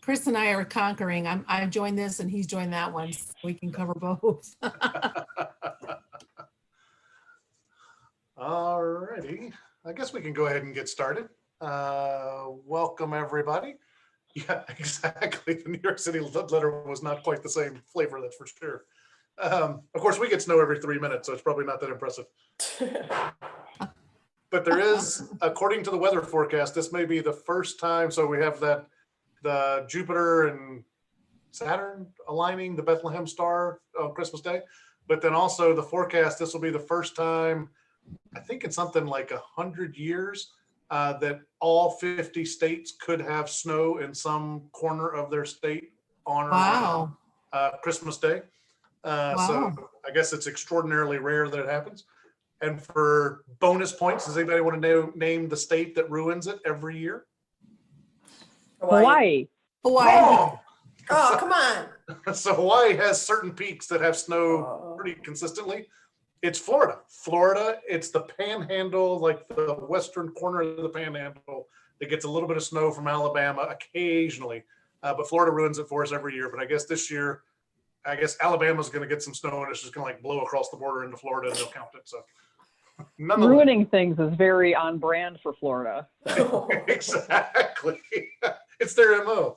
Chris and I are conquering. I've joined this and he's joined that one, so we can cover both. All righty. I guess we can go ahead and get started. Welcome, everybody. Yeah, exactly. The New York City letter was not quite the same flavor, that's for sure. Of course, we get snow every 3 minutes, so it's probably not that impressive. But there is, according to the weather forecast, this may be the first time. So we have the Jupiter and Saturn aligning, the Bethlehem star on Christmas Day. But then also the forecast, this will be the first time, I think it's something like 100 years, that all 50 states could have snow in some corner of their state on or Wow. around Christmas Day. Wow. So I guess it's extraordinarily rare that it happens. And for bonus points, does anybody want to name the state that ruins it every year? Hawaii. Hawaii. Oh, come on. So Hawaii has certain peaks that have snow pretty consistently. It's Florida. Florida, it's the panhandle, like the western corner of the panhandle that gets a little bit of snow from Alabama occasionally. But Florida ruins it for us every year. But I guess this year, Alabama's going to get some snow and it's just going to like blow across the border into Florida and they'll count it. So ruining things is very on brand for Florida. Exactly. It's their MO.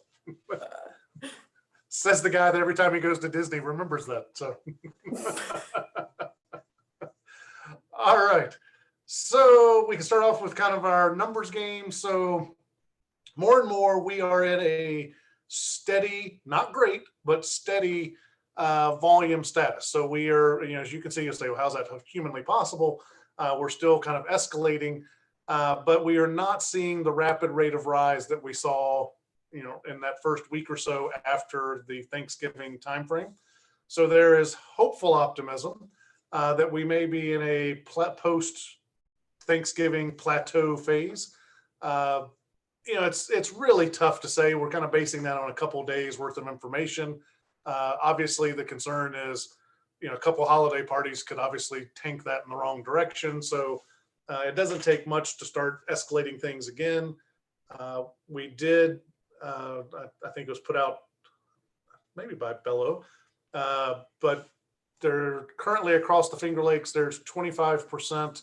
Says the guy that every time he goes to Disney remembers that. So all right. So we can start off with kind of our numbers game. So more and more we are in a steady, not great, but steady volume status. So we are, as you can see, you'll say, well, how's that humanly possible? We're still kind of escalating, but we are not seeing the rapid rate of rise that we saw, in that first week or so after the Thanksgiving timeframe. So there is hopeful optimism that we may be in a post-Thanksgiving plateau phase. It's really tough to say. We're kind of basing that on a couple of days worth of information. Obviously, the concern is, a couple holiday parties could obviously tank that in the wrong direction. So it doesn't take much to start escalating things again. We did, I think it was put out maybe by Bellow, but they're currently across the Finger Lakes, there's 25%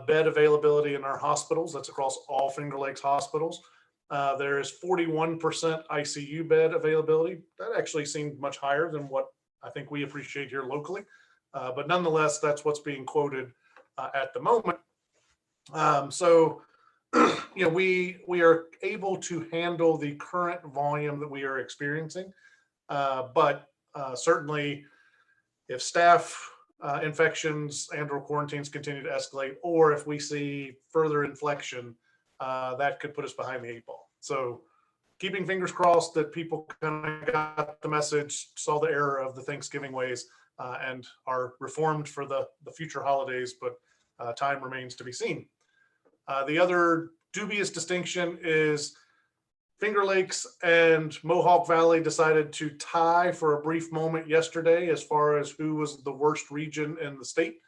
bed availability in our hospitals. That's across all Finger Lakes hospitals. There is 41% ICU bed availability. That actually seemed much higher than what I think we appreciate here locally. But nonetheless, that's what's being quoted at the moment. So, we are able to handle the current volume that we are experiencing. But certainly if staff infections and or quarantines continue to escalate, or if we see further inflection, that could put us behind the 8 ball. So keeping fingers crossed that people kind of got the message, saw the error of the Thanksgiving ways, and are reformed for the future holidays, but time remains to be seen. The other dubious distinction is Finger Lakes and Mohawk Valley decided to tie for a brief moment yesterday as far as who was the worst region in the state.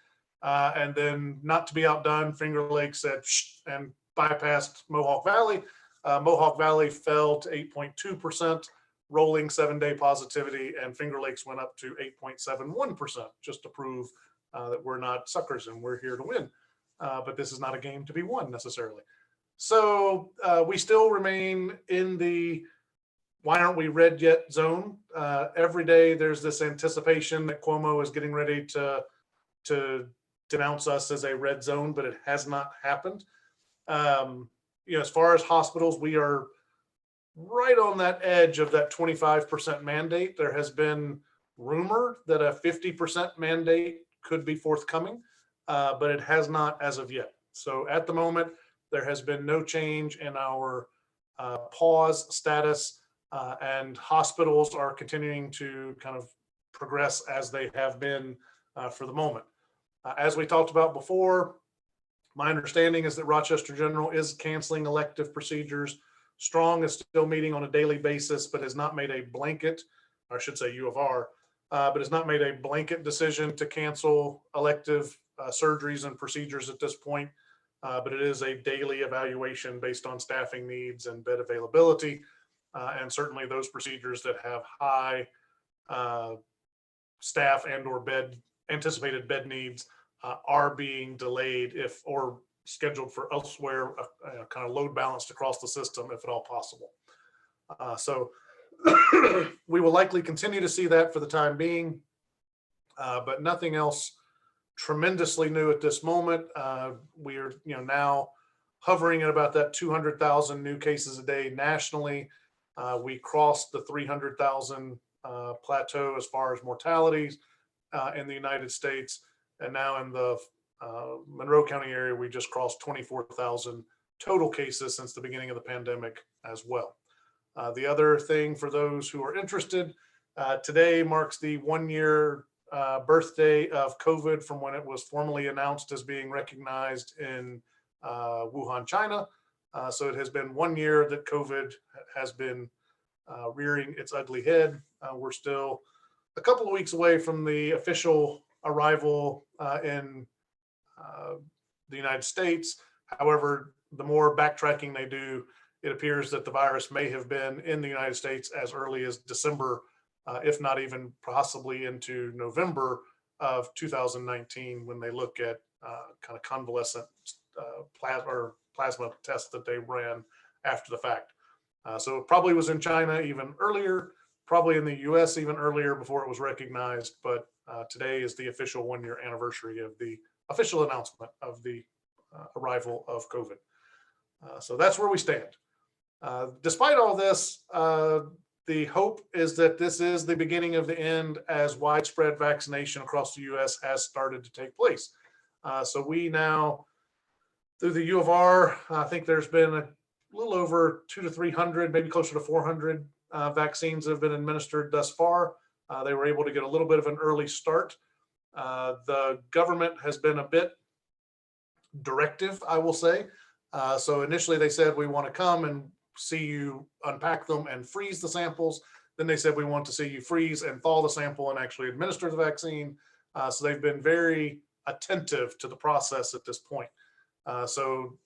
And then, not to be outdone, Finger Lakes said shh and bypassed Mohawk Valley. Mohawk Valley fell to 8.2% rolling 7-day positivity, and Finger Lakes went up to 8.71%, just to prove that we're not suckers and we're here to win. But this is not a game to be won necessarily. So we still remain in the why aren't we red yet zone. Every day there's this anticipation that Cuomo is getting ready to denounce us as a red zone, but it has not happened. As far as hospitals, we are right on that edge of that 25% mandate. There has been rumor that a 50% mandate could be forthcoming, but it has not as of yet. So at the moment, there has been no change in our pause status, and hospitals are continuing to kind of progress as they have been for the moment. As we talked about before, my understanding is that Rochester General is canceling elective procedures. Strong is still meeting on a daily basis, but has not made a blanket, or I should say U of R, but has not made a blanket decision to cancel elective surgeries and procedures at this point. But it is a daily evaluation based on staffing needs and bed availability. and certainly those procedures that have high staff and or anticipated bed needs are being delayed or scheduled for elsewhere, kind of load balanced across the system if at all possible. So we will likely continue to see that for the time being, but nothing else tremendously new at this moment. We are, now hovering at about that 200,000 new cases a day nationally. We crossed the 300,000 plateau as far as mortalities in the United States, and now in the Monroe County area, we just crossed 24,000 total cases since the beginning of the pandemic as well. The other thing for those who are interested, today marks the 1-year birthday of COVID from when it was formally announced as being recognized in Wuhan, China. So it has been 1 year that COVID has been rearing its ugly head. We're still a couple of weeks away from the official arrival in the United States. However, the more backtracking they do, it appears that the virus may have been in the United States as early as December, if not even possibly into November of 2019, when they look at kind of convalescent plasma tests that they ran after the fact. So it probably was in China even earlier, probably in the US even earlier before it was recognized, but today is the official 1-year anniversary of the official announcement of the arrival of COVID. So that's where we stand. Despite all this, the hope is that this is the beginning of the end as widespread vaccination across the US has started to take place. So we now, through the U of R, I think there's been a little over 200 to 300, maybe closer to 400 vaccines that have been administered thus far. They were able to get a little bit of an early start. The government has been a bit directive, I will say. So initially they said, we want to come and see you unpack them and freeze the samples. Then they said, we want to see you freeze and thaw the sample and actually administer the vaccine. So they've been very attentive to the process at this point. So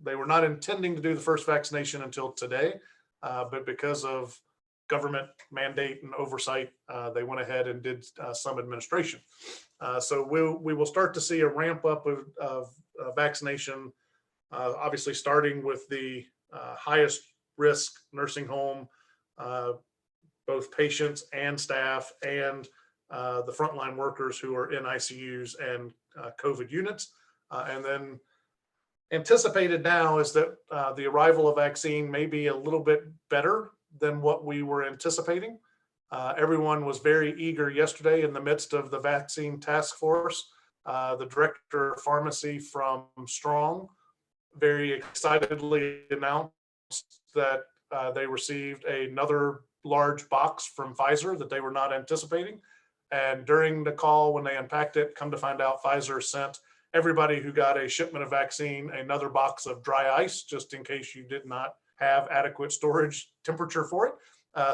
they were not intending to do the first vaccination until today, but because of government mandate and oversight, they went ahead and did some administration. So we will start to see a ramp up of vaccination, obviously starting with the highest risk nursing home, both patients and staff, and the frontline workers who are in ICUs and COVID units. And then anticipated now is that the arrival of vaccine may be a little bit better than what we were anticipating. Everyone was very eager yesterday in the midst of the vaccine task force. The director of pharmacy from Strong very excitedly announced that they received another large box from Pfizer that they were not anticipating. And during the call, when they unpacked it, come to find out Pfizer sent everybody who got a shipment of vaccine another box of dry ice, just in case you did not have adequate storage temperature for it.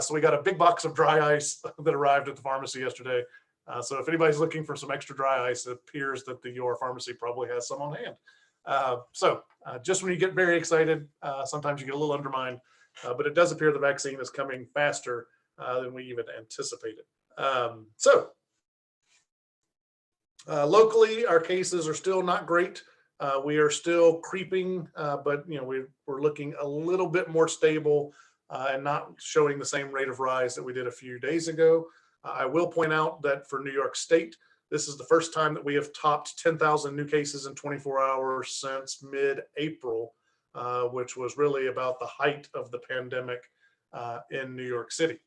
So we got a big box of dry ice that arrived at the pharmacy yesterday. So if anybody's looking for some extra dry ice, it appears that the UR pharmacy probably has some on hand. So just when you get very excited, sometimes you get a little undermined, but it does appear the vaccine is coming faster than we even anticipated. Locally, our cases are still not great. We are still creeping, but we're looking a little bit more stable and not showing the same rate of rise that we did a few days ago. I will point out that for New York State, this is the first time that we have topped 10,000 new cases in 24 hours since mid-April, which was really about the height of the pandemic in New York City.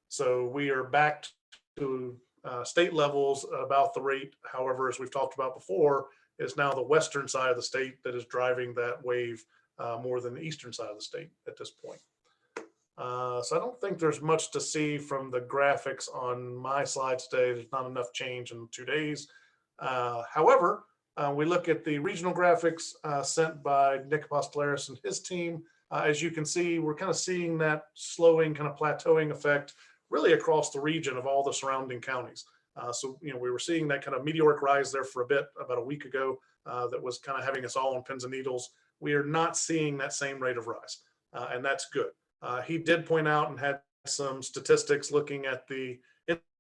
So we are back to state levels about the rate. However, as we've talked about before, is now the western side of the state that is driving that wave more than the eastern side of the state at this point. So I don't think there's much to see from the graphics on my slides today. There's not enough change in 2 days. However, we look at the regional graphics sent by Nick Apostolaris and his team. As you can see, we're kind of seeing that slowing, kind of plateauing effect really across the region of all the surrounding counties. So we were seeing that kind of meteoric rise there for a bit about a week ago that was kind of having us all on pins and needles. We are not seeing that same rate of rise, and that's good. He did point out and had some statistics looking at the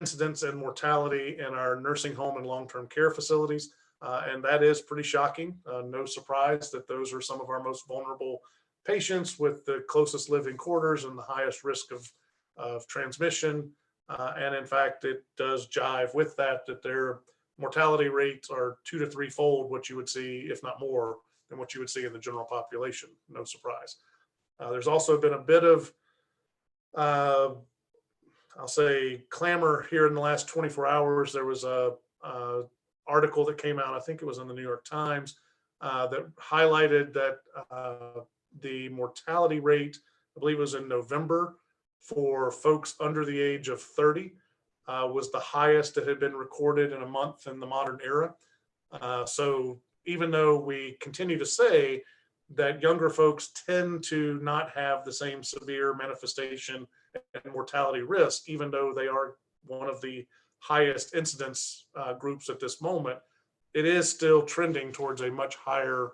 incidence and mortality in our nursing home and long-term care facilities. And that is pretty shocking. No surprise that those are some of our most vulnerable patients with the closest living quarters and the highest risk of transmission. And in fact, it does jive with that their mortality rates are 2 to 3-fold what you would see, if not more, than what you would see in the general population. No surprise. There's also been a bit of, I'll say, clamor here in the last 24 hours. There was a article that came out, I think it was in the New York Times, that highlighted that the mortality rate, I believe it was in November, for folks under the age of 30 was the highest that had been recorded in a month in the modern era. So even though we continue to say that younger folks tend to not have the same severe manifestation and mortality risk, even though they are one of the highest incidence groups at this moment, it is still trending towards a much higher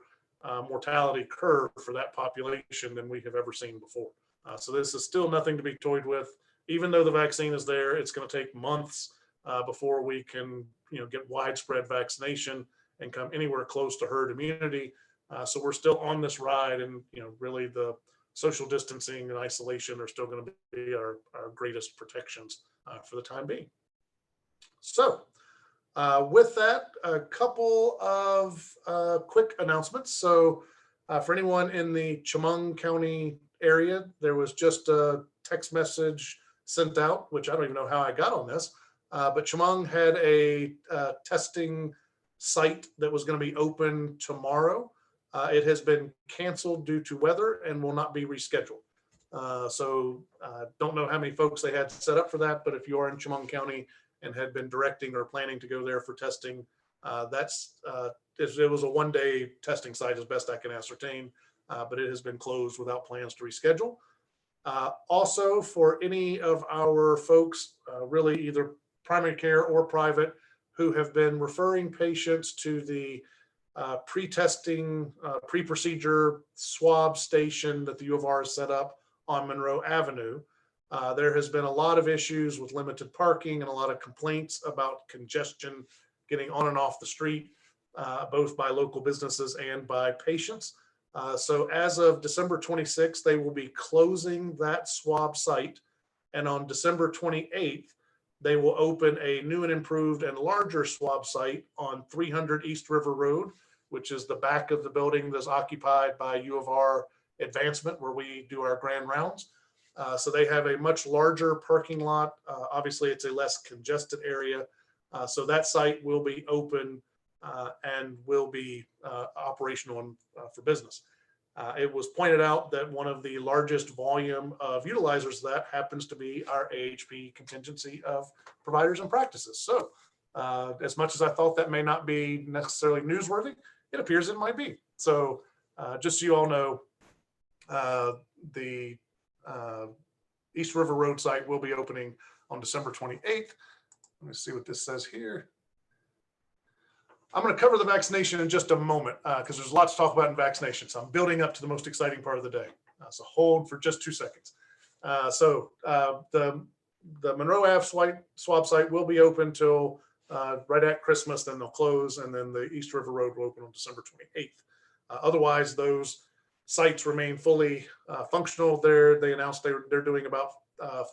mortality curve for that population than we have ever seen before. So this is still nothing to be toyed with. Even though the vaccine is there, it's going to take months before we can, get widespread vaccination and come anywhere close to herd immunity. So we're still on this ride, and really the social distancing and isolation are still going to be our greatest protections for the time being. So with that, a couple of quick announcements. So for anyone in the Chemung County area, there was just a text message sent out, which I don't even know how I got on this, but Chemung had a testing site that was going to be open tomorrow. It has been canceled due to weather and will not be rescheduled. So don't know how many folks they had set up for that, but if you are in Chemung County and had been directing or planning to go there for testing, it was a one-day testing site as best I can ascertain, but it has been closed without plans to reschedule. Also, for any of our folks, really either primary care or private, who have been referring patients to the pre-testing, pre-procedure swab station that the U of R has set up on Monroe Avenue, there has been a lot of issues with limited parking and a lot of complaints about congestion getting on and off the street, both by local businesses and by patients. So as of December 26th, they will be closing that swab site. And on December 28th, they will open a new and improved and larger swab site on 300 East River Road, which is the back of the building that's occupied by U of R Advancement, where we do our grand rounds. So they have a much larger parking lot. Obviously, it's a less congested area. So that site will be open and will be operational for business. It was pointed out that one of the largest volume of utilizers of that happens to be our AHP contingency of providers and practices. So as much as I thought that may not be necessarily newsworthy, it appears it might be. So just so you all know, the East River Road site will be opening on December 28th. Let me see what this says here. I'm going to cover the vaccination in just a moment because there's lots to talk about in vaccination. So I'm building up to the most exciting part of the day. So hold for just 2 seconds. So the Monroe Ave swab site will be open till right at Christmas, then they'll close, and then the East River Road will open on December 28th. Otherwise, those sites remain fully functional. They announced they're doing about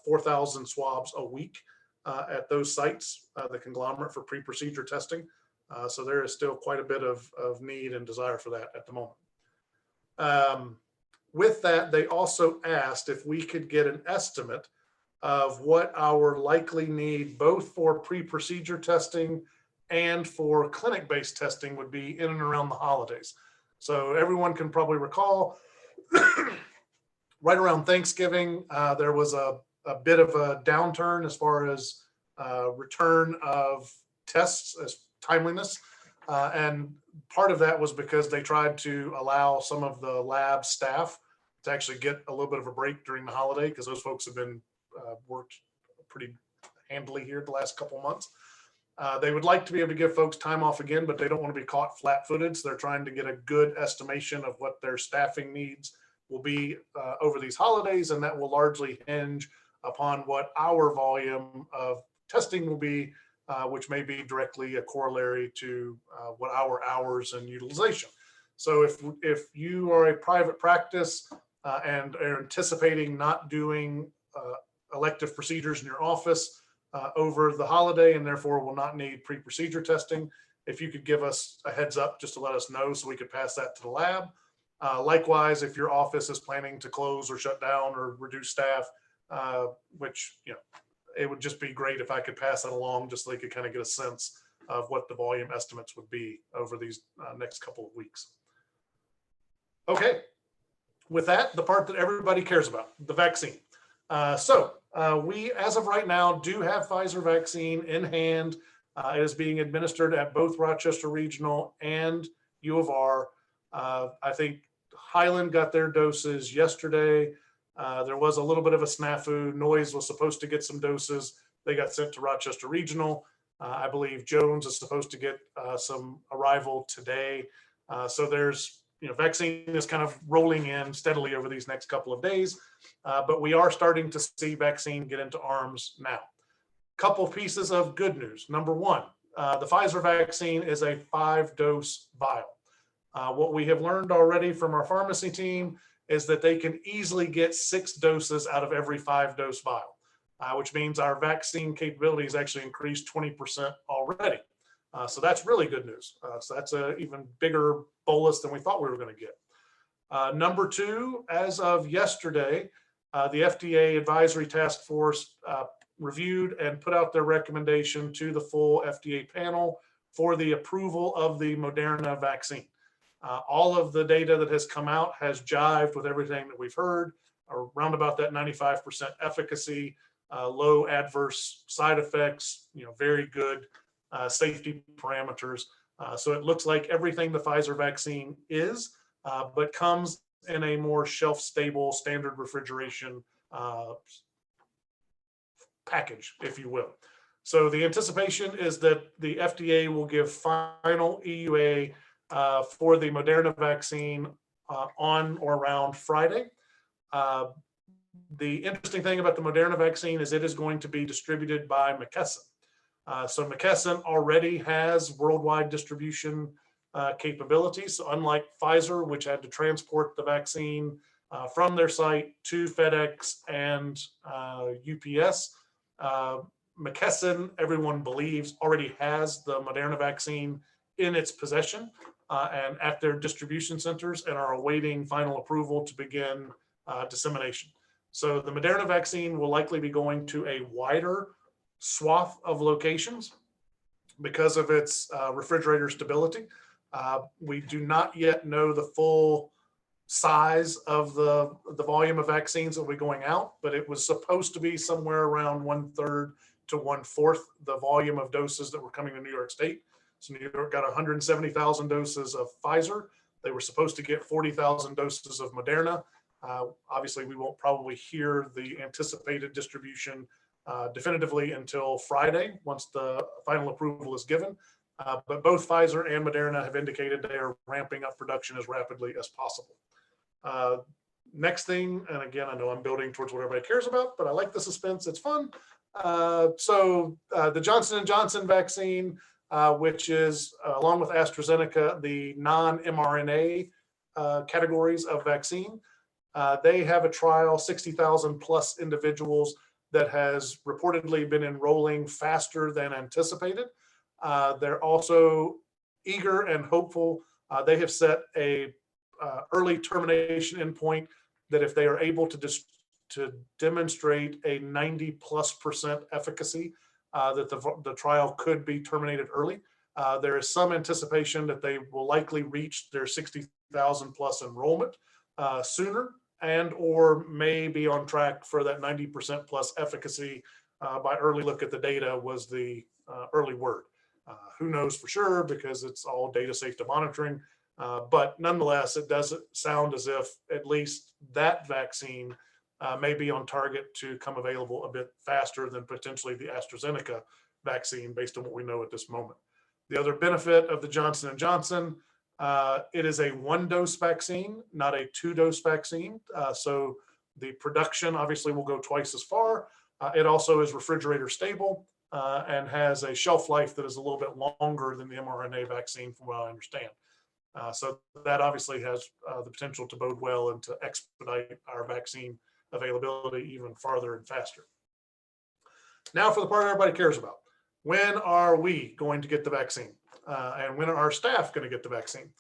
4,000 swabs a week at those sites, the conglomerate for pre-procedure testing. So there is still quite a bit of need and desire for that at the moment. With that, they also asked if we could get an estimate of what our likely need, both for pre-procedure testing and for clinic-based testing, would be in and around the holidays. So everyone can probably recall right around Thanksgiving, there was a bit of a downturn as far as return of tests as timeliness. And part of that was because they tried to allow some of the lab staff to actually get a little bit of a break during the holiday, because those folks have been worked pretty handily here the last couple of months. They would like to be able to give folks time off again, but they don't want to be caught flat-footed. So they're trying to get a good estimation of what their staffing needs will be over these holidays, and that will largely hinge upon what our volume of testing will be, which may be directly a corollary to what our hours and utilization. So if you are a private practice and are anticipating not doing elective procedures in your office over the holiday, and therefore will not need pre-procedure testing, if you could give us a heads up just to let us know so we could pass that to the lab. Likewise, if your office is planning to close or shut down or reduce staff, which, it would just be great if I could pass that along just so they could kind of get a sense of what the volume estimates would be over these next couple of weeks. Okay, with that, the part that everybody cares about, the vaccine. We, as of right now, do have Pfizer vaccine in hand. It is being administered at both Rochester Regional and U of R. I think Highland got their doses yesterday. There was a little bit of a snafu. Noyes was supposed to get some doses. They got sent to Rochester Regional. I believe Jones is supposed to get some arrival today. So there's, vaccine is kind of rolling in steadily over these next couple of days, but we are starting to see vaccine get into arms now. Couple pieces of good news. Number one, the Pfizer vaccine is a 5-dose vial. What we have learned already from our pharmacy team is that they can easily get 6 doses out of every 5-dose vial, which means our vaccine capabilities actually increased 20% already. So that's really good news. So that's an even bigger bolus than we thought we were going to get. Number two, as of yesterday, the FDA Advisory Task Force reviewed and put out their recommendation to the full FDA panel for the approval of the Moderna vaccine. All of the data that has come out has jived with everything that we've heard, around about that 95% efficacy, low adverse side effects, very good safety parameters. So it looks like everything the Pfizer vaccine is, but comes in a more shelf-stable standard refrigeration package, if you will. So the anticipation is that the FDA will give final EUA for the Moderna vaccine on or around Friday. The interesting thing about the Moderna vaccine is it is going to be distributed by McKesson. So McKesson already has worldwide distribution capabilities. So unlike Pfizer, which had to transport the vaccine from their site to FedEx and UPS, McKesson, everyone believes, already has the Moderna vaccine in its possession and at their distribution centers, and are awaiting final approval to begin dissemination. So the Moderna vaccine will likely be going to a wider swath of locations because of its refrigerator stability. We do not yet know the full size of the volume of vaccines that will be going out, but it was supposed to be somewhere around 1/3 to 1/4 the volume of doses that were coming to New York State. So New York got 170,000 doses of Pfizer. They were supposed to get 40,000 doses of Moderna. Obviously, we won't probably hear the anticipated distribution definitively until Friday, once the final approval is given. But both Pfizer and Moderna have indicated they are ramping up production as rapidly as possible. Next thing, and again, I know I'm building towards what everybody cares about, but I like the suspense, it's fun. So the Johnson & Johnson vaccine, which is, along with AstraZeneca, the non-mRNA categories of vaccine, they have a trial, 60,000 plus individuals, that has reportedly been enrolling faster than anticipated. They're also eager and hopeful. They have set a early termination endpoint that if they are able to demonstrate a 90+% efficacy, that the trial could be terminated early. There is some anticipation that they will likely reach their 60,000 plus enrollment sooner, and or may be on track for that 90% plus efficacy by early look at the data was the early word. Who knows for sure, because it's all data safety monitoring. But nonetheless, it does sound as if at least that vaccine may be on target to come available a bit faster than potentially the AstraZeneca vaccine, based on what we know at this moment. The other benefit of the Johnson & Johnson It is a 1-dose vaccine, not a 2-dose vaccine. So the production obviously will go twice as far. It also is refrigerator stable and has a shelf life that is a little bit longer than the mRNA vaccine, from what I understand. So that obviously has the potential to bode well and to expedite our vaccine availability even farther and faster. Now for the part everybody cares about. When are we going to get the vaccine? And when are our staff going to get the vaccine?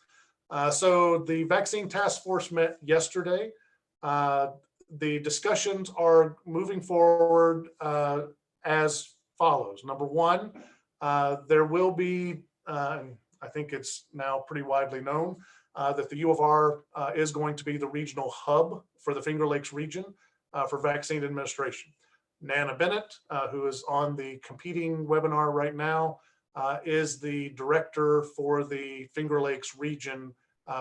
So the vaccine task force met yesterday. The discussions are moving forward as follows. Number one, there will be, I think it's now pretty widely known, that the U of R is going to be the regional hub for the Finger Lakes region for vaccine administration. Nana Bennett, who is on the competing webinar right now, is the director for the Finger Lakes region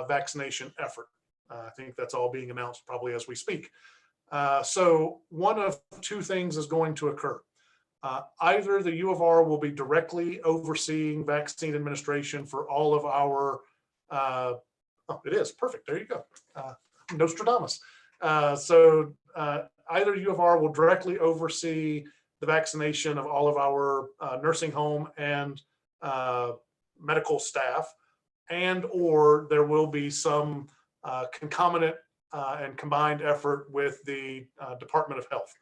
vaccination effort. I think that's all being announced probably as we speak. So one of two things is going to occur. Either the U of R will be directly overseeing vaccine administration for all of our, oh, it is, perfect, there you go, Nostradamus. So either U of R will directly oversee the vaccination of all of our nursing home and medical staff, and or there will be some concomitant and combined effort with the Department of Health.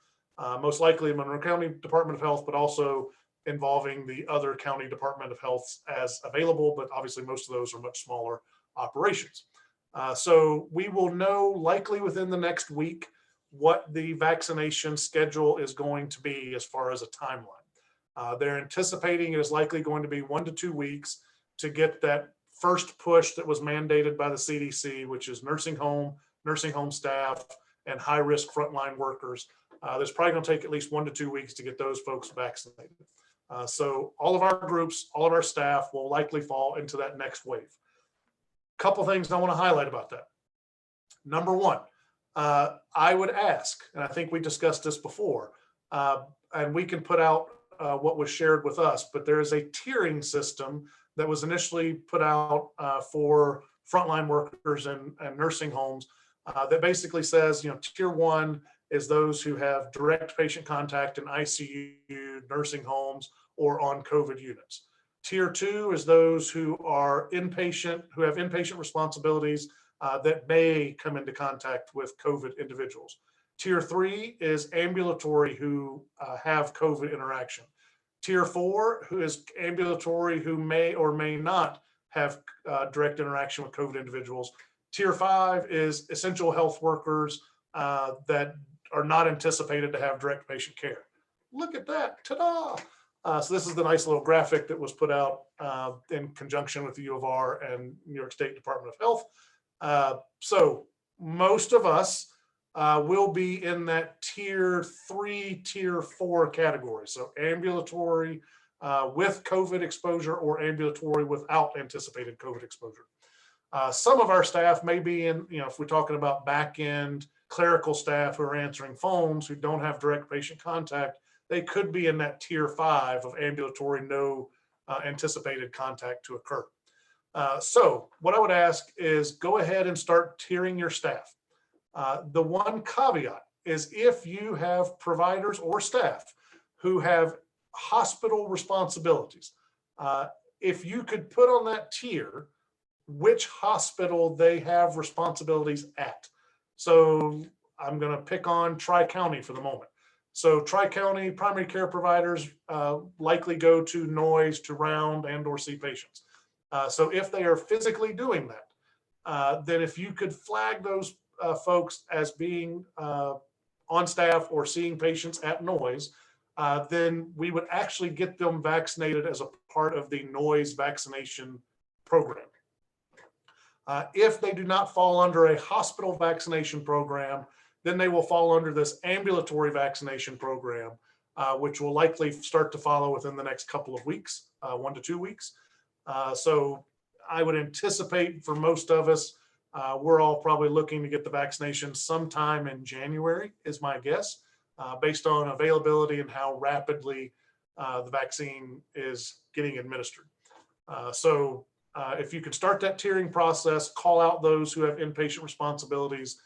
Most likely Monroe County Department of Health, but also involving the other county Department of Health as available, but obviously most of those are much smaller operations. So we will know likely within the next week what the vaccination schedule is going to be as far as a timeline. They're anticipating it is likely going to be 1 to 2 weeks to get that first push that was mandated by the CDC, which is nursing home staff, and high-risk frontline workers. There's probably going to take at least 1 to 2 weeks to get those folks vaccinated. So all of our groups, all of our staff will likely fall into that next wave. Couple things I want to highlight about that. Number one, I would ask, and I think we discussed this before, and we can put out what was shared with us, but there is a tiering system that was initially put out for frontline workers and nursing homes that basically says, tier 1 is those who have direct patient contact in ICU, nursing homes, or on COVID units. Tier 2 is those who are inpatient, who have inpatient responsibilities that may come into contact with COVID individuals. Tier 3 is ambulatory who have COVID interaction. Tier 4, who is ambulatory who may or may not have direct interaction with COVID individuals. Tier 5 is essential health workers that are not anticipated to have direct patient care. Look at that, ta-da! So this is the nice little graphic that was put out in conjunction with the U of R and New York State Department of Health. So most of us will be in that tier 3, tier 4 category. So ambulatory with COVID exposure or ambulatory without anticipated COVID exposure. Some of our staff may be in, if we're talking about back end clerical staff who are answering phones who don't have direct patient contact, they could be in that tier 5 of ambulatory, no anticipated contact to occur. So what I would ask is go ahead and start tiering your staff. The one caveat is if you have providers or staff who have hospital responsibilities, if you could put on that tier which hospital they have responsibilities at. So I'm going to pick on Tri-County for the moment. So Tri-County primary care providers likely go to noise to round and or see patients. So if they are physically doing that, then if you could flag those folks as being on staff or seeing patients at noise, then we would actually get them vaccinated as a part of the noise vaccination program. If they do not fall under a hospital vaccination program, then they will fall under this ambulatory vaccination program, which will likely start to follow within the next couple of weeks, 1 to 2 weeks. So I would anticipate for most of us, we're all probably looking to get the vaccination sometime in January, is my guess, based on availability and how rapidly the vaccine is getting administered. So if you can start that tiering process, call out those who have inpatient responsibilities,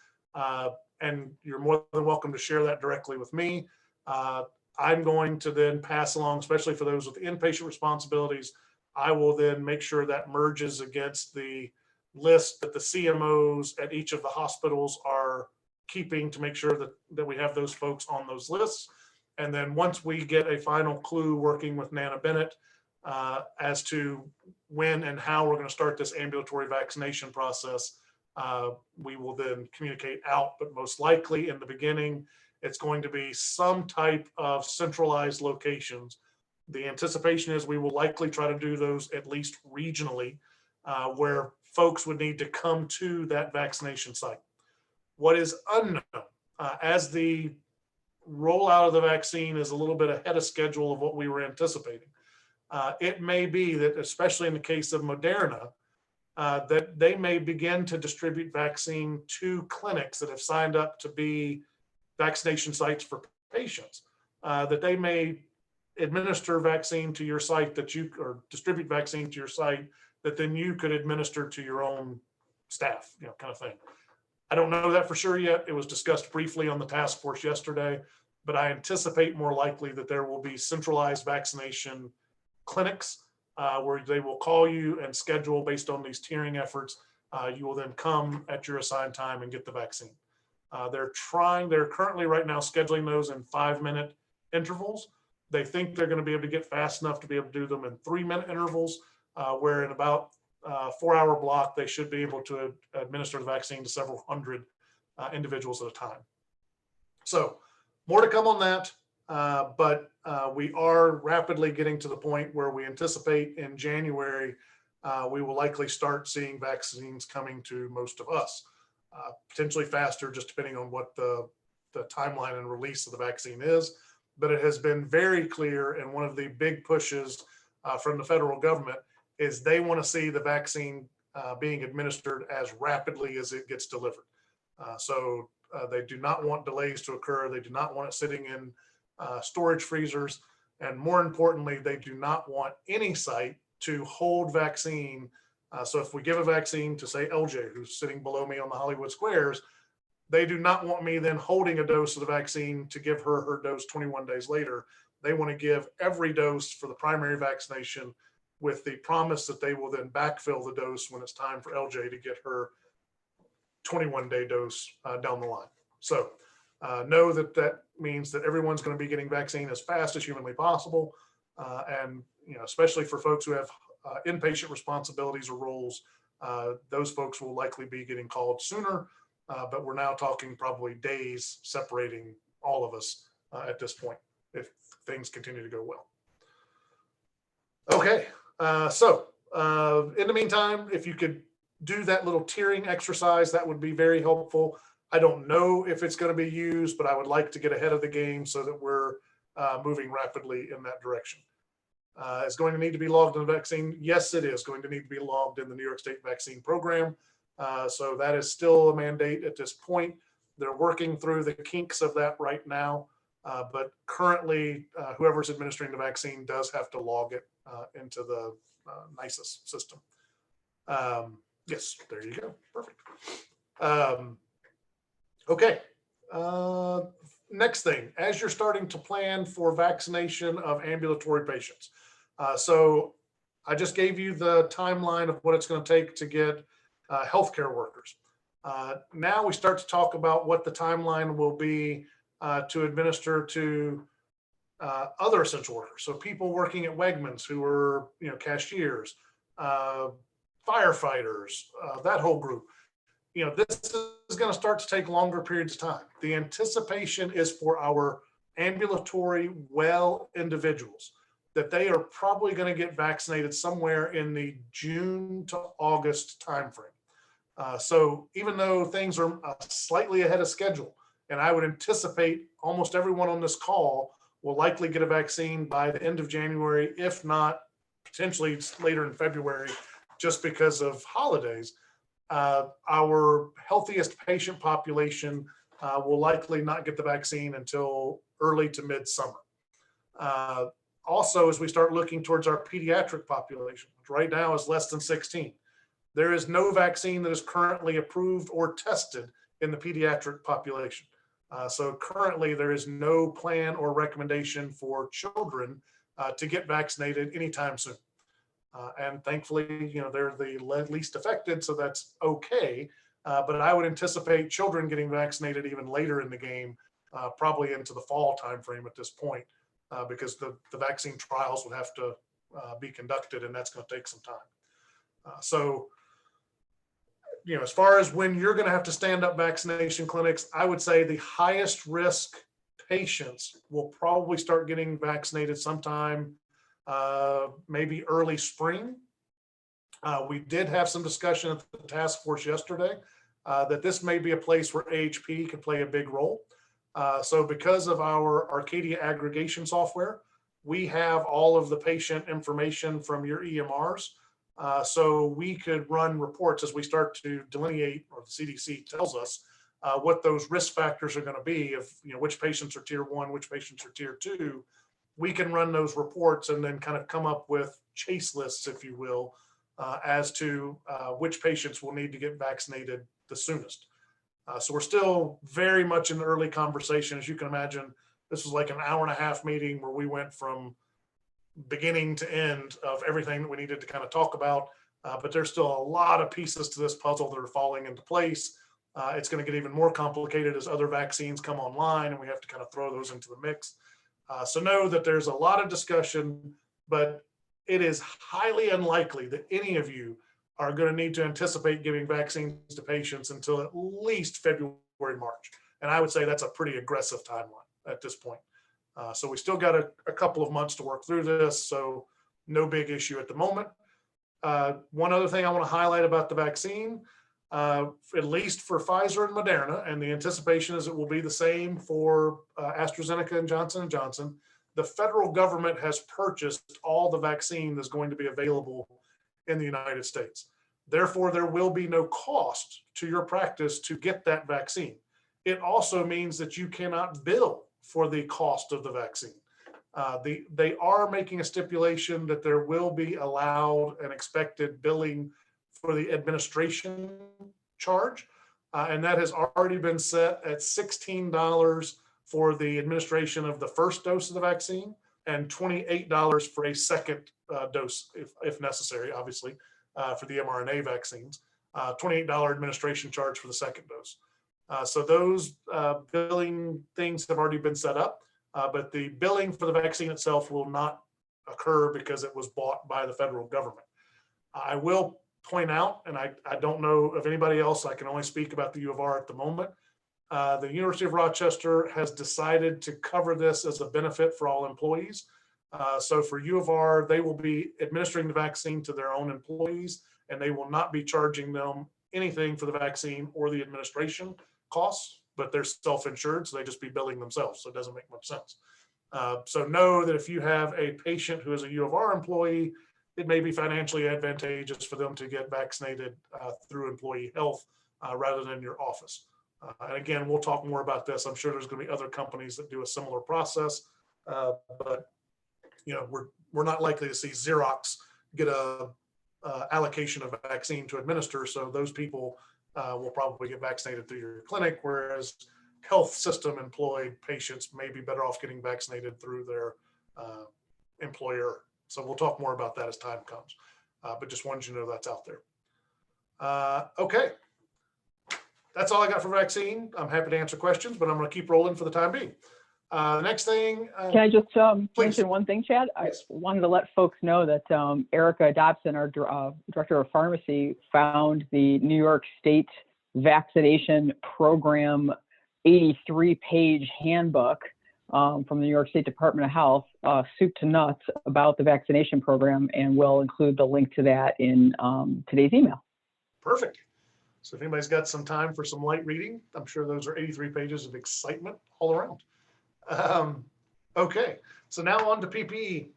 and you're more than welcome to share that directly with me. I'm going to then pass along, especially for those with inpatient responsibilities, I will then make sure that merges against the list that the CMOs at each of the hospitals are keeping to make sure that we have those folks on those lists. And then once we get a final clue working with Nana Bennett as to when and how we're going to start this ambulatory vaccination process, we will then communicate out, but most likely in the beginning, it's going to be some type of centralized locations. The anticipation is we will likely try to do those at least regionally, where folks would need to come to that vaccination site. What is unknown, as the rollout of the vaccine is a little bit ahead of schedule of what we were anticipating, it may be that, especially in the case of Moderna, that they may begin to distribute vaccine to clinics that have signed up to be vaccination sites for patients, that they may administer vaccine to your site or distribute vaccine to your site that then you could administer to your own staff, kind of thing. I don't know that for sure yet. It was discussed briefly on the task force yesterday, but I anticipate more likely that there will be centralized vaccination clinics where they will call you and schedule based on these tiering efforts. You will then come at your assigned time and get the vaccine. They're currently right now scheduling those in 5-minute intervals. They think they're going to be able to get fast enough to be able to do them in 3-minute intervals, where in about 4-hour block, they should be able to administer the vaccine to several hundred individuals at a time. So more to come on that, but we are rapidly getting to the point where we anticipate in January, we will likely start seeing vaccines coming to most of us. Potentially faster, just depending on what the timeline and release of the vaccine is. But it has been very clear, and one of the big pushes from the federal government is they want to see the vaccine being administered as rapidly as it gets delivered. So they do not want delays to occur. They do not want it sitting in storage freezers. And more importantly, they do not want any site to hold vaccine. So if we give a vaccine to, say, LJ, who's sitting below me on the Hollywood Squares, they do not want me then holding a dose of the vaccine to give her dose 21 days later. They want to give every dose for the primary vaccination with the promise that they will then backfill the dose when it's time for LJ to get her 21-day dose down the line. So know that means that everyone's going to be getting vaccine as fast as humanly possible. And especially for folks who have inpatient responsibilities or roles, those folks will likely be getting called sooner, but we're now talking probably days separating all of us at this point if things continue to go well. Okay, so in the meantime, if you could do that little tiering exercise, that would be very helpful. I don't know if it's going to be used, but I would like to get ahead of the game so that we're moving rapidly in that direction. It's going to need to be logged in the vaccine. Yes, it is going to need to be logged in the New York State vaccine program. So that is still a mandate at this point. They're working through the kinks of that right now. But currently, whoever's administering the vaccine does have to log it into the NICES system. Yes, there you go. Perfect. Okay. Next thing, as you're starting to plan for vaccination of ambulatory patients. So I just gave you the timeline of what it's going to take to get healthcare workers. Now we start to talk about what the timeline will be to administer to other essential workers. So people working at Wegmans who are, cashiers, firefighters, that whole group. This is going to start to take longer periods of time. The anticipation is for our ambulatory well individuals that they are probably going to get vaccinated somewhere in the June to August timeframe. So even though things are slightly ahead of schedule, and I would anticipate almost everyone on this call will likely get a vaccine by the end of January, if not potentially later in February, just because of holidays. Our healthiest patient population will likely not get the vaccine until early to mid-summer. Also, as we start looking towards our pediatric population, which right now is less than 16, there is no vaccine that is currently approved or tested in the pediatric population. So currently there is no plan or recommendation for children to get vaccinated anytime soon. And thankfully, they're the least affected, so that's okay. But I would anticipate children getting vaccinated even later in the game, probably into the fall timeframe at this point, because the vaccine trials would have to be conducted, and that's going to take some time. So, as far as when you're going to have to stand up vaccination clinics, I would say the highest risk patients will probably start getting vaccinated sometime, maybe early spring. We did have some discussion at the task force yesterday that this may be a place where AHP could play a big role. So because of our Arcadia aggregation software, we have all of the patient information from your EMRs. So we could run reports as we start to delineate, or the CDC tells us, what those risk factors are going to be, if which patients are tier 1, which patients are tier 2. We can run those reports and then kind of come up with chase lists, if you will, as to which patients will need to get vaccinated the soonest. So we're still very much in the early conversation. As you can imagine, this was like an hour-and-a-half meeting where we went from beginning to end of everything that we needed to kind of talk about. But there's still a lot of pieces to this puzzle that are falling into place. It's going to get even more complicated as other vaccines come online, and we have to kind of throw those into the mix. So know that there's a lot of discussion, but it is highly unlikely that any of you are going to need to anticipate giving vaccines to patients until at least February, March. And I would say that's a pretty aggressive timeline at this point. So we still got a couple of months to work through this, so no big issue at the moment. One other thing I want to highlight about the vaccine, at least for Pfizer and Moderna, and the anticipation is it will be the same for AstraZeneca and Johnson & Johnson, the federal government has purchased all the vaccine that's going to be available in the United States. Therefore, there will be no cost to your practice to get that vaccine. It also means that you cannot bill for the cost of the vaccine. They are making a stipulation that there will be allowed and expected billing for the administration charge, and that has already been set at $16 for the administration of the first dose of the vaccine and $28 for a second dose, if necessary, obviously, for the mRNA vaccines, $28 administration charge for the second dose. So those billing things have already been set up, but the billing for the vaccine itself will not occur because it was bought by the federal government. I will point out, and I don't know of anybody else, I can only speak about the U of R at the moment. The University of Rochester has decided to cover this as a benefit for all employees. So for U of R, they will be administering the vaccine to their own employees, and they will not be charging them anything for the vaccine or the administration costs, but they're self-insured, so they just be billing themselves. So it doesn't make much sense. So know that if you have a patient who is a U of R employee, it may be financially advantageous for them to get vaccinated through employee health rather than your office. And again, we'll talk more about this. I'm sure there's going to be other companies that do a similar process, but we're not likely to see Xerox get a allocation of vaccine to administer. So those people will probably get vaccinated through your clinic, whereas health system employed patients may be better off getting vaccinated through their employer. So we'll talk more about that as time comes, but just wanted you to know that's out there. Okay. That's all I got for vaccine. I'm happy to answer questions, but I'm going to keep rolling for the time being. Next thing. Can I just mention one thing, Chad? Yes. I wanted to let folks know that Erica Dobson, our director of pharmacy, found the New York State Vaccination Program 83-page handbook from the New York State Department of Health, soup to nuts, about the vaccination program, and we'll include the link to that in today's email. Perfect. So if anybody's got some time for some light reading, I'm sure those are 83 pages of excitement all around. Okay, so now on to PPE.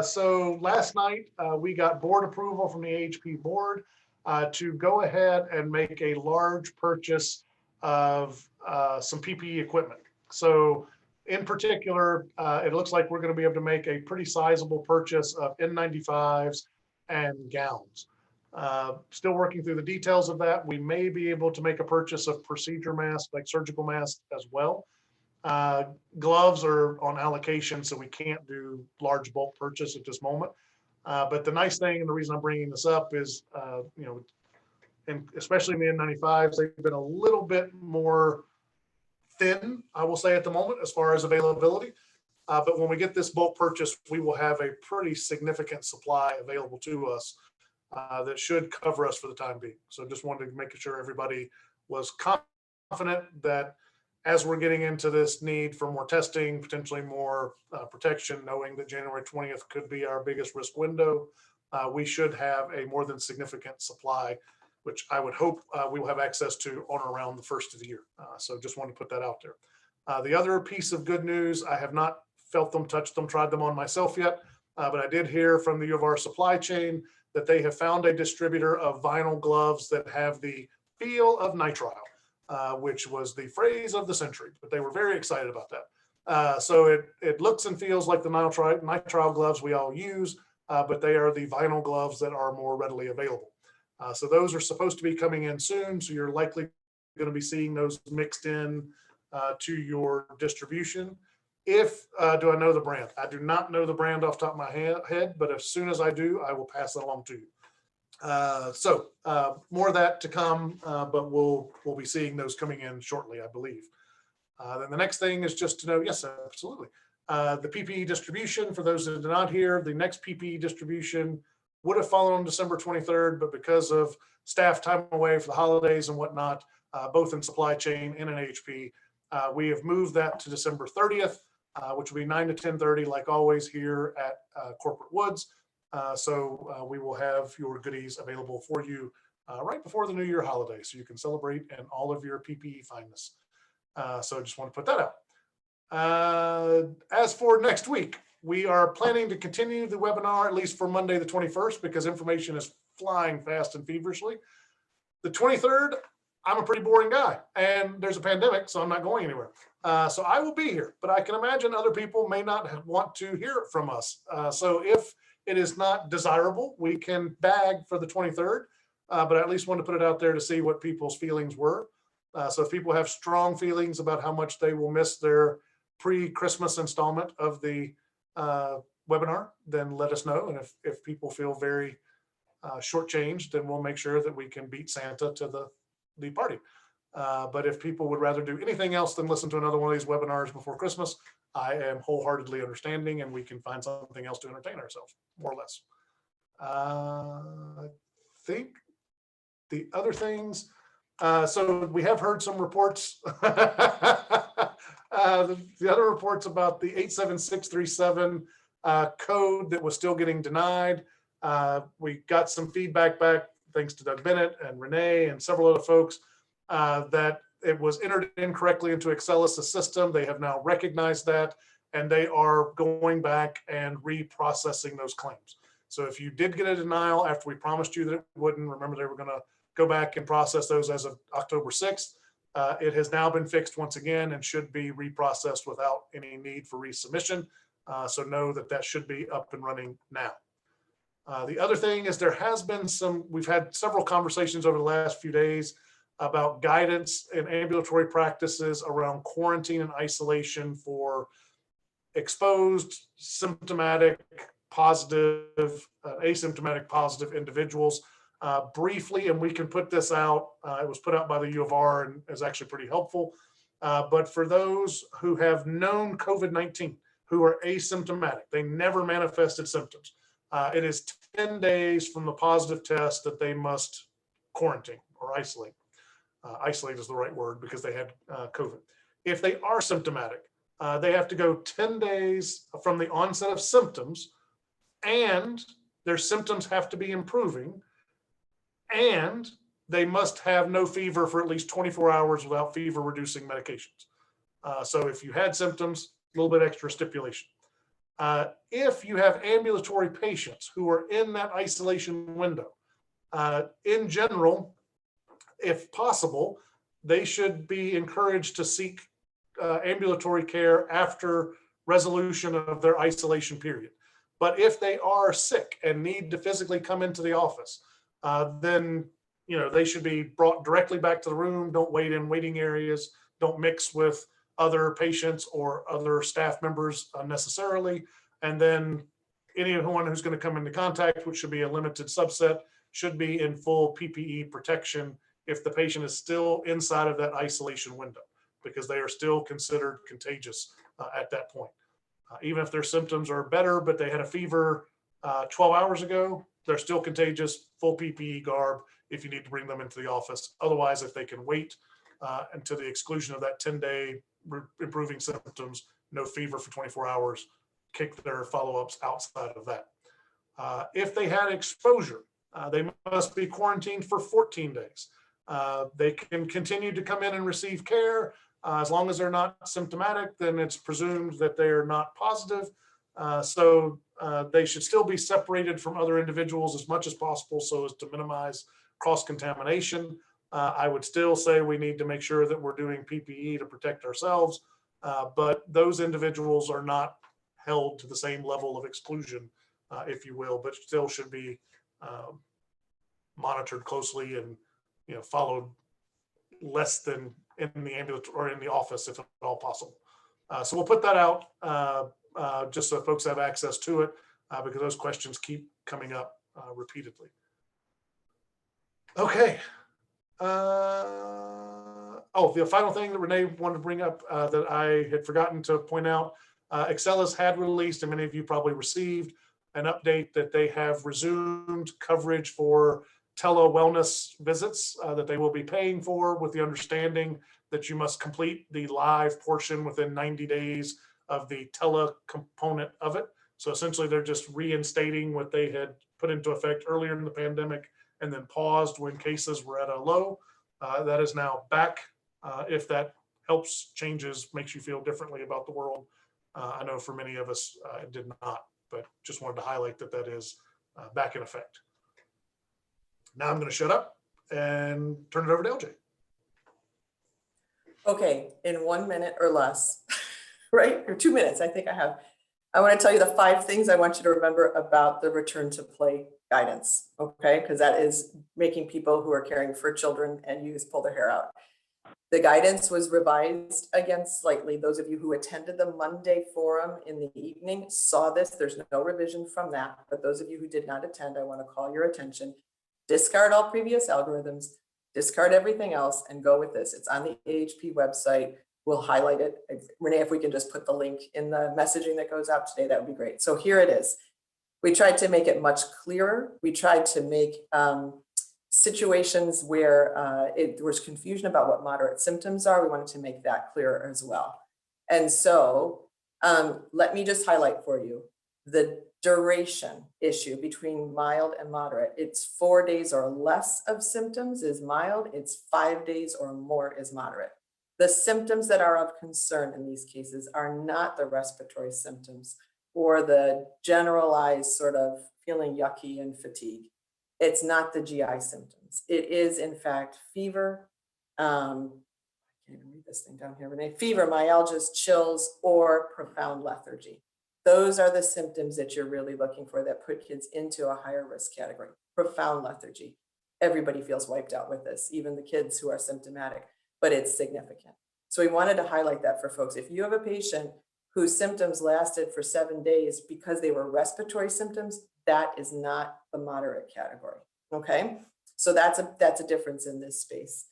So last night we got board approval from the AHP board to go ahead and make a large purchase of some PPE equipment. So in particular, it looks like we're going to be able to make a pretty sizable purchase of N95s and gowns. Still working through the details of that. We may be able to make a purchase of procedure masks, like surgical masks as well. Gloves are on allocation, so we can't do large bulk purchase at this moment. But the nice thing, and the reason I'm bringing this up is, and especially in the N95s, they've been a little bit more thin, I will say, at the moment as far as availability. But when we get this bulk purchase, we will have a pretty significant supply available to us that should cover us for the time being. So just wanted to make sure everybody was confident that as we're getting into this need for more testing, potentially more protection, knowing that January 20th could be our biggest risk window, we should have a more than significant supply, which I would hope we will have access to on or around the first of the year. So just wanted to put that out there. The other piece of good news, I have not felt them, touched them, tried them on myself yet, but I did hear from the U of R supply chain that they have found a distributor of vinyl gloves that have the feel of nitrile, which was the phrase of the century, but they were very excited about that. So it looks and feels like the nitrile gloves we all use, but they are the vinyl gloves that are more readily available. So those are supposed to be coming in soon. So you're likely going to be seeing those mixed in to your distribution. Do I know the brand? I do not know the brand off the top of my head, but as soon as I do, I will pass it along to you. So more of that to come, but we'll be seeing those coming in shortly, I believe. Then the next thing is just to know, yes, absolutely. The PPE distribution, for those that did not hear, the next PPE distribution would have fallen on December 23rd, but because of staff time away for the holidays and whatnot, both in supply chain and in AHP, we have moved that to December 30th, which will be 9 to 10:30, like always here at Corporate Woods. So we will have your goodies available for you right before the New Year holiday, so you can celebrate in all of your PPE fineness. So I just want to put that out. As for next week, we are planning to continue the webinar, at least for Monday the 21st, because information is flying fast and feverishly. The 23rd, I'm a pretty boring guy, and there's a pandemic, so I'm not going anywhere. So I will be here, but I can imagine other people may not want to hear it from us. So if it is not desirable, we can bag for the 23rd, but I at least want to put it out there to see what people's feelings were. So if people have strong feelings about how much they will miss their pre-Christmas installment of the webinar, then let us know. And if people feel very shortchanged, then we'll make sure that we can beat Santa to the party. But if people would rather do anything else than listen to another one of these webinars before Christmas, I am wholeheartedly understanding, and we can find something else to entertain ourselves, more or less. I think the other things, so we have heard some reports. The other reports about the 87637 code that was still getting denied. We got some feedback back, thanks to Doug Bennett and Renee and several other folks, that it was entered incorrectly into Excelis' system. They have now recognized that, and they are going back and reprocessing those claims. So if you did get a denial after we promised you that it wouldn't, remember they were going to go back and process those as of October 6th. It has now been fixed once again and should be reprocessed without any need for resubmission. So know that that should be up and running now. The other thing is there has been we've had several conversations over the last few days about guidance and ambulatory practices around quarantine and isolation for exposed, symptomatic, positive, asymptomatic positive individuals. Briefly, and we can put this out, it was put out by the U of R and is actually pretty helpful. But for those who have known COVID-19, who are asymptomatic, they never manifested symptoms, it is 10 days from the positive test that they must quarantine or isolate. Isolate is the right word because they had COVID. If they are symptomatic, they have to go 10 days from the onset of symptoms, and their symptoms have to be improving, and they must have no fever for at least 24 hours without fever reducing medications. So if you had symptoms, a little bit extra stipulation. If you have ambulatory patients who are in that isolation window, in general, if possible, they should be encouraged to seek ambulatory care after resolution of their isolation period. But if they are sick and need to physically come into the office, then they should be brought directly back to the room. Don't wait in waiting areas. Don't mix with other patients or other staff members unnecessarily. And then anyone who's going to come into contact, which should be a limited subset, should be in full PPE protection if the patient is still inside of that isolation window, because they are still considered contagious at that point. Even if their symptoms are better, but they had a fever 12 hours ago, they're still contagious, full PPE garb if you need to bring them into the office. Otherwise, if they can wait until the exclusion of that 10-day improving symptoms, no fever for 24 hours, kick their follow-ups outside of that. If they had exposure, they must be quarantined for 14 days. They can continue to come in and receive care. As long as they're not symptomatic, then it's presumed that they're not positive. So they should still be separated from other individuals as much as possible so as to minimize cross-contamination. I would still say we need to make sure that we're doing PPE to protect ourselves, but those individuals are not held to the same level of exclusion, if you will, but still should be monitored closely and followed less than in the ambulatory or in the office if at all possible. So we'll put that out just so folks have access to it because those questions keep coming up repeatedly. Okay. The final thing that Renee wanted to bring up that I had forgotten to point out, Excellus had released, and many of you probably received, an update that they have resumed coverage for tele-wellness visits that they will be paying for, with the understanding that you must complete the live portion within 90 days of the tele component of it. So essentially they're just reinstating what they had put into effect earlier in the pandemic and then paused when cases were at a low. That is now back. If that helps, changes, makes you feel differently about the world. I know for many of us it did not, but just wanted to highlight that that is back in effect. Now I'm going to shut up and turn it over to LJ. Okay, in 1 minute or less, right? Or 2 minutes, I think I have. I want to tell you the 5 things I want you to remember about the return to play guidance, okay? Because that is making people who are caring for children and youth pull their hair out. The guidance was revised again slightly. Those of you who attended the Monday forum in the evening saw this. There's no revision from that. But those of you who did not attend, I want to call your attention. Discard all previous algorithms, discard everything else, and go with this. It's on the AHP website. We'll highlight it. Renee, if we can just put the link in the messaging that goes out today, that would be great. So here it is. We tried to make it much clearer. We tried to make situations where there was confusion about what moderate symptoms are. We wanted to make that clearer as well. And so let me just highlight for you the duration issue between mild and moderate. It's 4 days or less of symptoms is mild. It's 5 days or more is moderate. The symptoms that are of concern in these cases are not the respiratory symptoms or the generalized sort of feeling yucky and fatigue. It's not the GI symptoms. It is in fact fever. I can't even read this thing down here, Renee. Fever, myalgias, chills, or profound lethargy. Those are the symptoms that you're really looking for that put kids into a higher risk category. Profound lethargy. Everybody feels wiped out with this, even the kids who are symptomatic, but it's significant. So we wanted to highlight that for folks. If you have a patient whose symptoms lasted for 7 days because they were respiratory symptoms, that is not the moderate category, okay? So that's a difference in this space.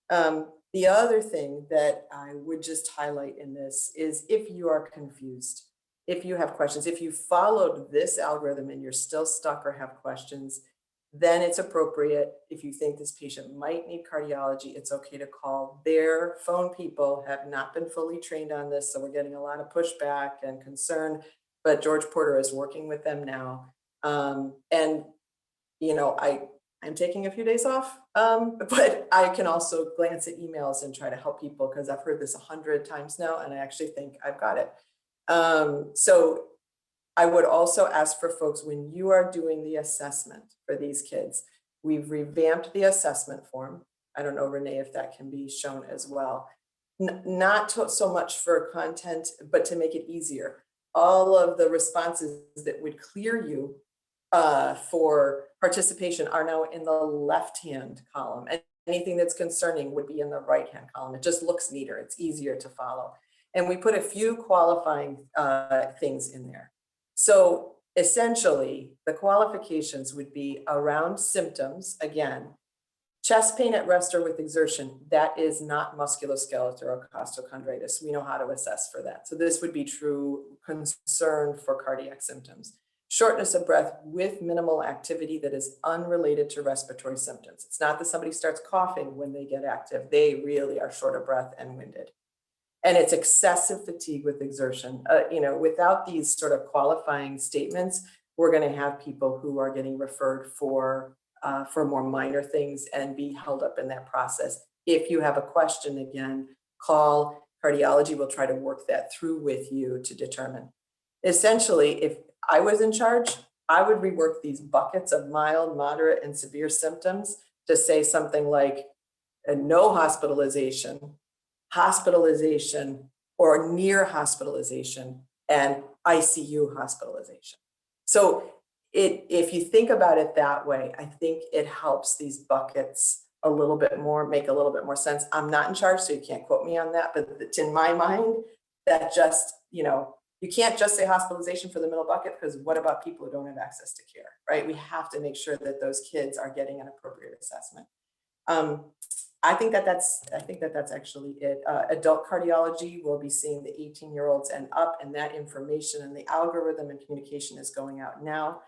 The other thing that I would just highlight in this is if you are confused, if you have questions, if you followed this algorithm and you're still stuck or have questions, then it's appropriate. If you think this patient might need cardiology, it's okay to call. Their phone people have not been fully trained on this, so we're getting a lot of pushback and concern, but George Porter is working with them now. And, you know, I'm taking a few days off, but I can also glance at emails and try to help people because I've heard this 100 times now, and I actually think I've got it. So I would also ask for folks, when you are doing the assessment for these kids, we've revamped the assessment form. I don't know, Renee, if that can be shown as well. not so much for content, but to make it easier. All of the responses that would clear you for participation are now in the left-hand column. And anything that's concerning would be in the right-hand column. It just looks neater. It's easier to follow. And we put a few qualifying things in there. So essentially, the qualifications would be around symptoms. Again, chest pain at rest or with exertion, that is not musculoskeletal or costochondritis. We know how to assess for that. So this would be true concern for cardiac symptoms. Shortness of breath with minimal activity that is unrelated to respiratory symptoms. It's not that somebody starts coughing when they get active. They really are short of breath and winded. And it's excessive fatigue with exertion. Without these sort of qualifying statements, we're going to have people who are getting referred for more minor things and be held up in that process. If you have a question, again, call cardiology. We'll try to work that through with you to determine. Essentially, if I was in charge, I would rework these buckets of mild, moderate, and severe symptoms to say something like no hospitalization, hospitalization, or near hospitalization, and ICU hospitalization. So if you think about it that way, I think it helps these buckets a little bit more, make a little bit more sense. I'm not in charge, so you can't quote me on that, but it's in my mind that just, you can't just say hospitalization for the middle bucket, because what about people who don't have access to care, right? We have to make sure that those kids are getting an appropriate assessment. I think that's actually it. Adult cardiology will be seeing the 18-year-olds and up, and that information and the algorithm and communication is going out now.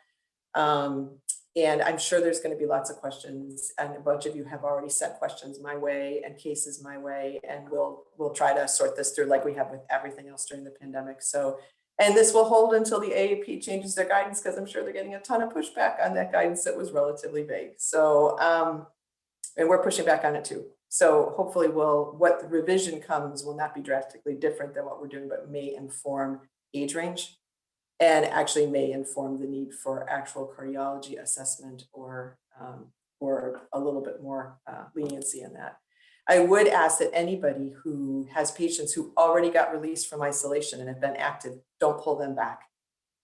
And I'm sure there's going to be lots of questions, and a bunch of you have already sent questions my way and cases my way, and we'll try to sort this through like we have with everything else during the pandemic. So, and this will hold until the AHP changes their guidance, because I'm sure they're getting a ton of pushback on that guidance that was relatively vague. So, and we're pushing back on it too. So hopefully what the revision comes will not be drastically different than what we're doing, but may inform age range, and actually may inform the need for actual cardiology assessment or a little bit more leniency in that. I would ask that anybody who has patients who already got released from isolation and have been active, don't pull them back.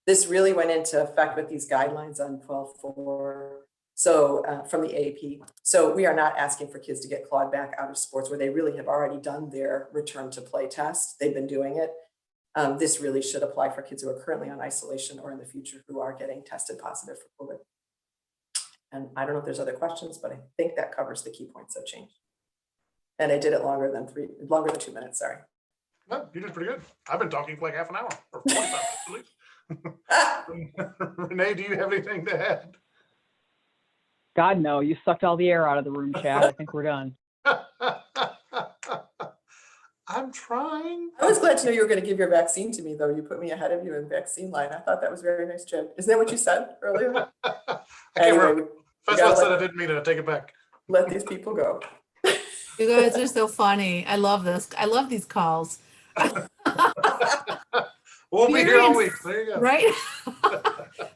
This really went into effect with these guidelines on 12/4. So from the AHP. So we are not asking for kids to get clawed back out of sports where they really have already done their return to play test. They've been doing it. This really should apply for kids who are currently on isolation or in the future who are getting tested positive for COVID. And I don't know if there's other questions, but I think that covers the key points of change. And I did it longer than 2 minutes, sorry. No, you did pretty good. I've been talking for like half an hour or 45 minutes. Renee, do you have anything to add? God, no, you sucked all the air out of the room, Chad. I think we're done. I'm trying. I was glad to know you were going to give your vaccine to me, though. You put me ahead of you in vaccine line. I thought that was very nice, Chad. Isn't that what you said earlier? I can't remember. First I said I didn't mean it. I take it back. Let these people go. You guys are so funny. I love this. I love these calls. We'll be here all week. There you go. Right?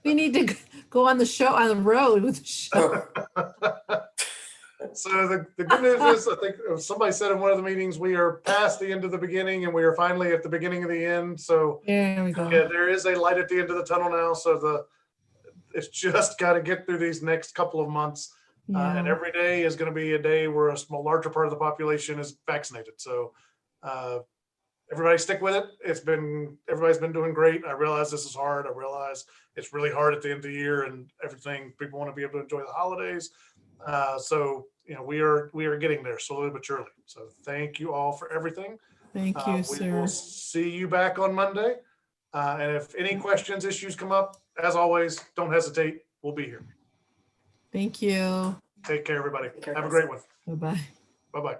We need to go on the road with the show. So the good news is, I think somebody said in one of the meetings, we are past the end of the beginning and we are finally at the beginning of the end. So There we go. yeah, there is a light at the end of the tunnel now. So it's just got to get through these next couple of months. And every day is going to be a day where a larger part of the population is vaccinated. So everybody stick with it. Everybody's been doing great. I realize this is hard. I realize it's really hard at the end of the year and everything. People want to be able to enjoy the holidays. So we are getting there slowly but surely. So thank you all for everything. Thank you, We sir. will see you back on Monday. And if any questions, issues come up, as always, don't hesitate. We'll be here. Thank you. Take care, everybody. Take care, Have a guys. great one. Bye-bye. Bye-bye.